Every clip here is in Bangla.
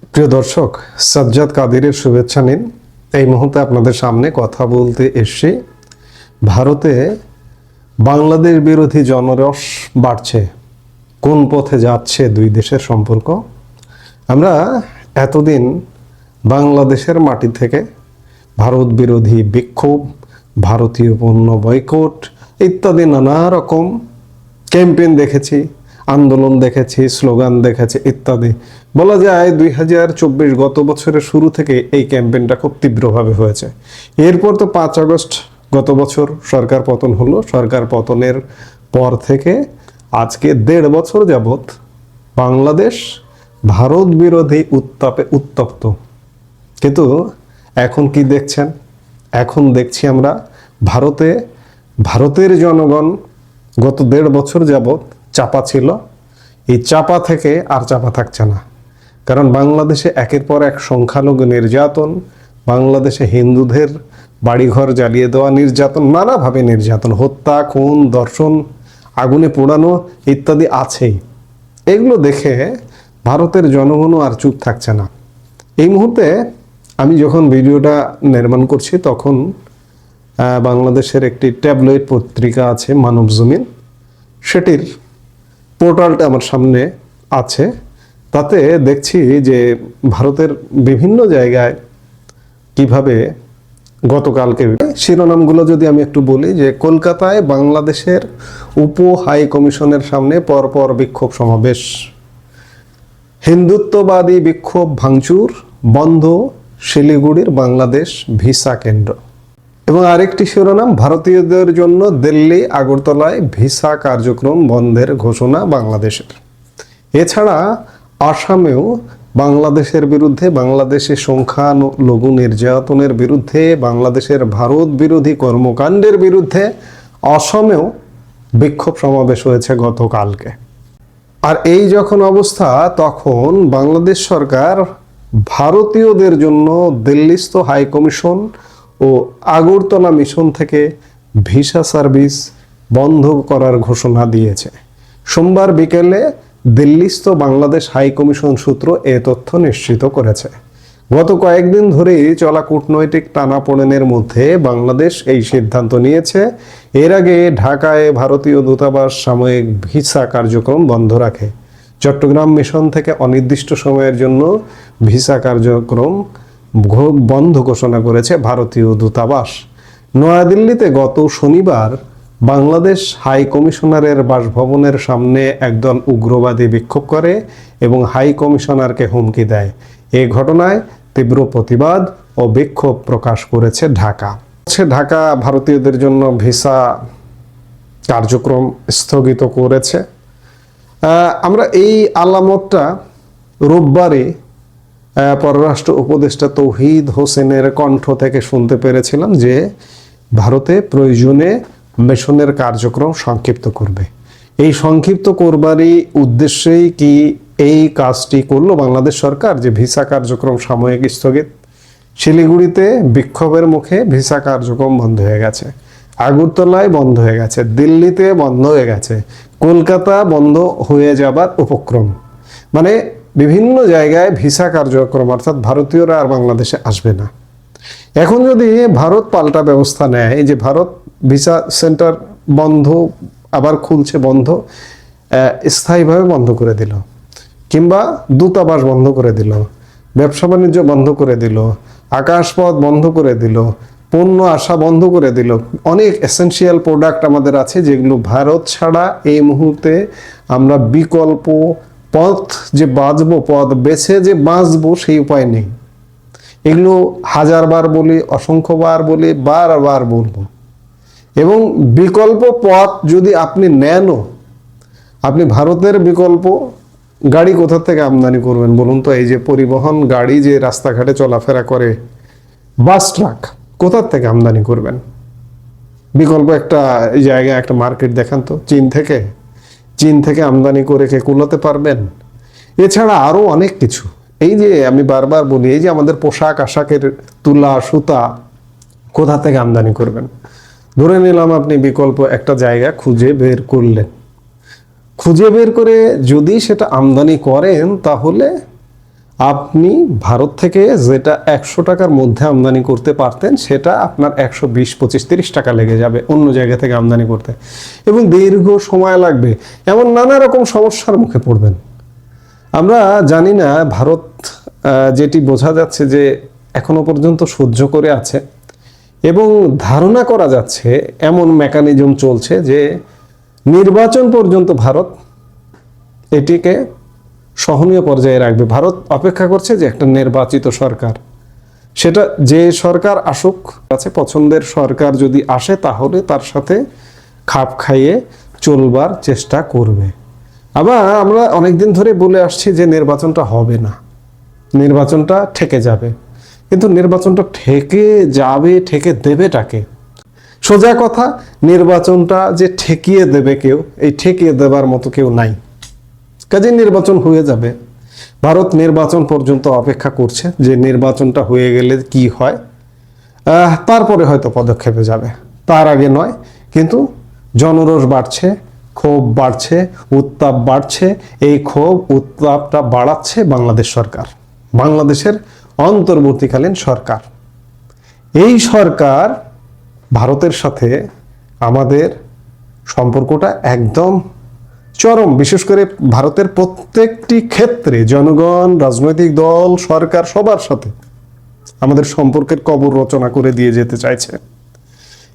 প্রিয় দর্শক, সাজ্জাদ কাদিরের শুভেচ্ছা নিন। এই মুহূর্তে আপনাদের সামনে কথা বলতে এসে ভারতে বাংলাদেশ বিরোধী জনরস বাড়ছে। কোন পথে যাচ্ছে দুই দেশের সম্পর্ক? আমরা এতদিন বাংলাদেশের মাটি থেকে ভারত বিরোধী বিক্ষোভ, ভারতীয় পণ্য বয়কট ইত্যাদি নানা রকম ক্যাম্পেইন দেখেছি, আন্দোলন দেখেছি, স্লোগান দেখেছি ইত্যাদি। বলা যায় 2024 গত বছরের শুরু থেকে এই ক্যাম্পেইনটা খুব তীব্রভাবে হয়েছে। এরপর তো 5 আগস্ট গত বছর সরকার পতন হলো। সরকার পতনের পর থেকে আজকে 1.5 বছর যাবৎ বাংলাদেশ ভারত বিরোধী উত্তাপে উত্তপ্ত। কিন্তু এখন কি দেখছেন? এখন দেখছি আমরা ভারতের জনগণ গত 1.5 বছর যাবৎ চাপা ছিল। এই চাপা থেকে আর চাপা থাকছে না। কারণ বাংলাদেশে একের পর এক সংখ্যালঘু নির্যাতন, বাংলাদেশে হিন্দুদের বাড়িঘর জ্বালিয়ে দেওয়া নির্যাতন, নানাভাবে নির্যাতন, হত্যা, খুন, ধর্ষণ, আগুনে পোড়ানো ইত্যাদি আছেই। এগুলো দেখে ভারতের জনগণও আর চুপ থাকছে না। এই মুহূর্তে আমি যখন ভিডিওটা নির্মাণ করছি তখন বাংলাদেশের একটি ট্যাবলয়েড পত্রিকা আছে মানব জমিন, সেটির পোর্টালটা আমার সামনে আছে। তাতে দেখছি যে ভারতের বিভিন্ন জায়গায় কিভাবে গতকালকে শিরোনামগুলো যদি আমি একটু বলি, যে কলকাতায় বাংলাদেশের উপ হাই কমিশনের সামনে পরপর বিক্ষোভ সমাবেশ, হিন্দুত্ববাদী বিক্ষোভ ভাঙচুর বন্ধ শিলিগুড়ির বাংলাদেশ ভিসা কেন্দ্র। এবং আরেকটি শিরোনাম, ভারতীয়দের জন্য দিল্লি আগরতলায় ভিসা কার্যক্রম বন্ধের ঘোষণা বাংলাদেশের। এছাড়া আসামেও বাংলাদেশের বিরুদ্ধে, বাংলাদেশের সংখ্যালঘু নির্যাতনের বিরুদ্ধে, বাংলাদেশের ভারত বিরোধী কর্মকাণ্ডের বিরুদ্ধে আসামেও বিক্ষোভ সমাবেশ হয়েছে গতকালকে। আর এই যখন অবস্থা, তখন বাংলাদেশ সরকার ভারতীয়দের জন্য দিল্লিস্থ হাই কমিশন ও আগরতলা মিশন থেকে ভিসা সার্ভিস বন্ধ করার ঘোষণা দিয়েছে। সোমবার বিকেলে দিল্লিস্থ বাংলাদেশ হাই কমিশন সূত্র এ তথ্য নিশ্চিত করেছে। গত কয়েকদিন ধরেই চলা কূটনৈতিক টানাপোড়েনের মধ্যে বাংলাদেশ এই সিদ্ধান্ত নিয়েছে। এর আগে ঢাকায় ভারতীয় দূতাবাস সাময়িক ভিসা কার্যক্রম বন্ধ রাখে। চট্টগ্রাম মিশন থেকে অনির্দিষ্ট সময়ের জন্য ভিসা কার্যক্রম বন্ধ ঘোষণা করেছে ভারতীয় দূতাবাস। নয়াদিল্লিতে গত শনিবার বাংলাদেশ হাই কমিশনারের বাসভবনের সামনে একদল উগ্রবাদী বিক্ষোভ করে এবং হাই কমিশনারকে হুমকি দেয়। এই ঘটনায় তীব্র প্রতিবাদ ও বিক্ষোভ প্রকাশ করেছে ঢাকা ভারতীয়দের জন্য ভিসা কার্যক্রম স্থগিত করেছে। আমরা এই আলামতটা রোববারে পররাষ্ট্র উপদেষ্টা তৌহিদ হোসেনের কণ্ঠ থেকে শুনতে পেরেছিলাম যে ভারতে প্রয়োজনে মিশনের কার্যক্রম সংক্ষিপ্ত করবে। এই সংক্ষিপ্ত করবারই উদ্দেশ্যেই কি এই কাজটি করলো বাংলাদেশ সরকার, যে ভিসা কার্যক্রম সাময়িক স্থগিত। শিলিগুড়িতে বিক্ষোভের মুখে ভিসা কার্যক্রম বন্ধ হয়ে গেছে, আগরতলায় বন্ধ হয়ে গেছে, দিল্লিতে বন্ধ হয়ে গেছে, কলকাতা বন্ধ হয়ে যাবার উপক্রম। মানে বিভিন্ন জায়গায় ভিসা কার্যক্রম, অর্থাৎ ভারতীয়রা আর বাংলাদেশে আসবে না। এখন যদি ভারত পাল্টা ব্যবস্থা নেয়, যে ভারত ভিসা সেন্টার বন্ধ, আবার খুলছে বন্ধ, স্থায়ীভাবে বন্ধ করে দিল, কিংবা দূতাবাস বন্ধ করে দিল, ব্যবসা বাণিজ্য বন্ধ করে দিল, আকাশপথ বন্ধ করে দিল, পণ্য আসা বন্ধ করে দিল। অনেক এসেনশিয়াল প্রোডাক্ট আমাদের আছে যেগুলো ভারত ছাড়া এই মুহূর্তে আমরা বিকল্প পথ বেছে যে বাঁচবো সেই উপায় নেই। এগুলো হাজারবার বলি, অসংখ্যবার বলি, বারবার বলবো। এবং বিকল্প পথ যদি আপনি নেনও, আপনি ভারতের বিকল্প গাড়ি কোথা থেকে আমদানি করবেন বলুন তো? এই যে পরিবহন গাড়ি যে রাস্তাঘাটে চলাফেরা করে, বাস ট্রাক, কোথা থেকে আমদানি করবেন? বিকল্প একটা জায়গায় একটা মার্কেট দেখান তো। চীন থেকে আমদানি করে কে কুলাতে পারবেন? এছাড়া আরো অনেক কিছু। এই যে আমি বারবার বলি, এই যে আমাদের পোশাক আশাকের তুলা সুতা কোথা থেকে আমদানি করবেন? ধরে নিলাম আপনি বিকল্প একটা জায়গা খুঁজে বের করলেন, খুঁজে বের করে যদি সেটা আমদানি করেন, তাহলে আপনি ভারত থেকে যেটা 100 টাকার মধ্যে আমদানি করতে পারতেন সেটা আপনার 120, 25, 30 টাকা লেগে যাবে অন্য জায়গা থেকে আমদানি করতে, এবং দীর্ঘ সময় লাগবে, এমন নানা রকম সমস্যার মুখে পড়বেন। আমরা জানি না ভারত যেটি বোঝা যাচ্ছে যে এখনো পর্যন্ত সহ্য করে আছে, এবং ধারণা করা যাচ্ছে এমন মেকানিজম চলছে যে নির্বাচন পর্যন্ত ভারত এটিকে সহনীয় পর্যায়ে রাখবে। ভারত অপেক্ষা করছে যে একটা নির্বাচিত সরকার, সেটা যে সরকার আসুক, আছে পছন্দের সরকার যদি আসে তাহলে তার সাথে খাপ খাইয়ে চলবার চেষ্টা করবে। আবার আমরা অনেকদিন ধরে বলে আসছি যে নির্বাচনটা হবে না, নির্বাচনটা ঠেকে যাবে, কিন্তু নির্বাচনটা ঠেকে যাবে, ঠেকে দেবেটাকে? সোজা কথা, নির্বাচনটা যে ঠেকিয়ে দেবে কেউ, এই ঠেকিয়ে দেবার মতো কেউ নাই। কাজে নির্বাচন হয়ে যাবে। ভারত নির্বাচন পর্যন্ত অপেক্ষা করছে যে নির্বাচনটা হয়ে গেলে কি হয়, তারপরে হয়তো পদক্ষেপে যাবে, তার আগে নয়। কিন্তু জনরোষ বাড়ছে, ক্ষোভ বাড়ছে, উত্তাপ বাড়ছে। এই ক্ষোভ উত্তাপটা বাড়াচ্ছে বাংলাদেশ সরকার, বাংলাদেশের অন্তর্বর্তীকালীন সরকার। এই সরকার ভারতের সাথে আমাদের সম্পর্কটা একদম চরম, বিশেষ করে ভারতের প্রত্যেকটি ক্ষেত্রে জনগণ, রাজনৈতিক দল, সরকার সবার সাথে আমাদের সম্পর্কের কবর রচনা করে দিয়ে যেতে চাইছে,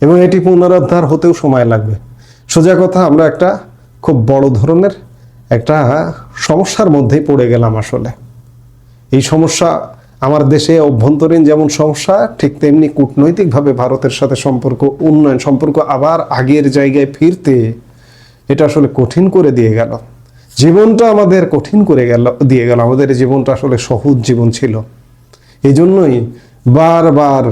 এবং এটি পুনরুদ্ধার হতেও সময় লাগবে। সোজা কথা, আমরা একটা খুব বড় ধরনের একটা সমস্যার মধ্যেই পড়ে গেলাম আসলে। এই সমস্যা আমার দেশে অভ্যন্তরীণ যেমন সমস্যা, ঠিক তেমনি কূটনৈতিকভাবে ভারতের সাথে সম্পর্ক উন্নয়ন, সম্পর্ক আবার আগের জায়গায় ফিরতে এটা আসলে কঠিন করে দিয়ে গেল। জীবনটা আমাদের কঠিন করে দিয়ে গেল। আমাদের জীবনটা আসলে সহজ জীবন ছিল। এই জন্যই বারবার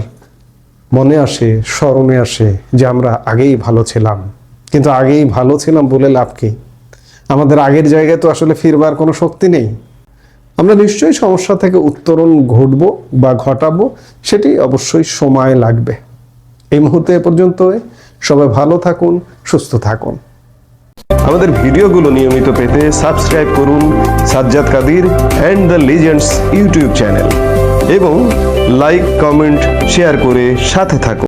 মনে আসে, স্মরণে আসে যে আমরা আগেই ভালো ছিলাম। কিন্তু আগেই ভালো ছিলাম বলে লাভ কি? আমাদের আগের জায়গায় তো আসলে ফিরবার কোনো শক্তি নেই। আমরা নিশ্চয়ই সমস্যা থেকে উত্তরণ ঘটবো বা ঘটাবো, সেটি অবশ্যই সময় লাগবে। এই মুহূর্তে এ পর্যন্ত। সবাই ভালো থাকুন, সুস্থ থাকুন। আমাদের ভিডিওগুলো নিয়মিত পেতে সাবস্ক্রাইব করুন Sajjad Kadir and the legends YouTube channel, এবং লাইক, কমেন্ট, শেয়ার করে সাথে থাকুন।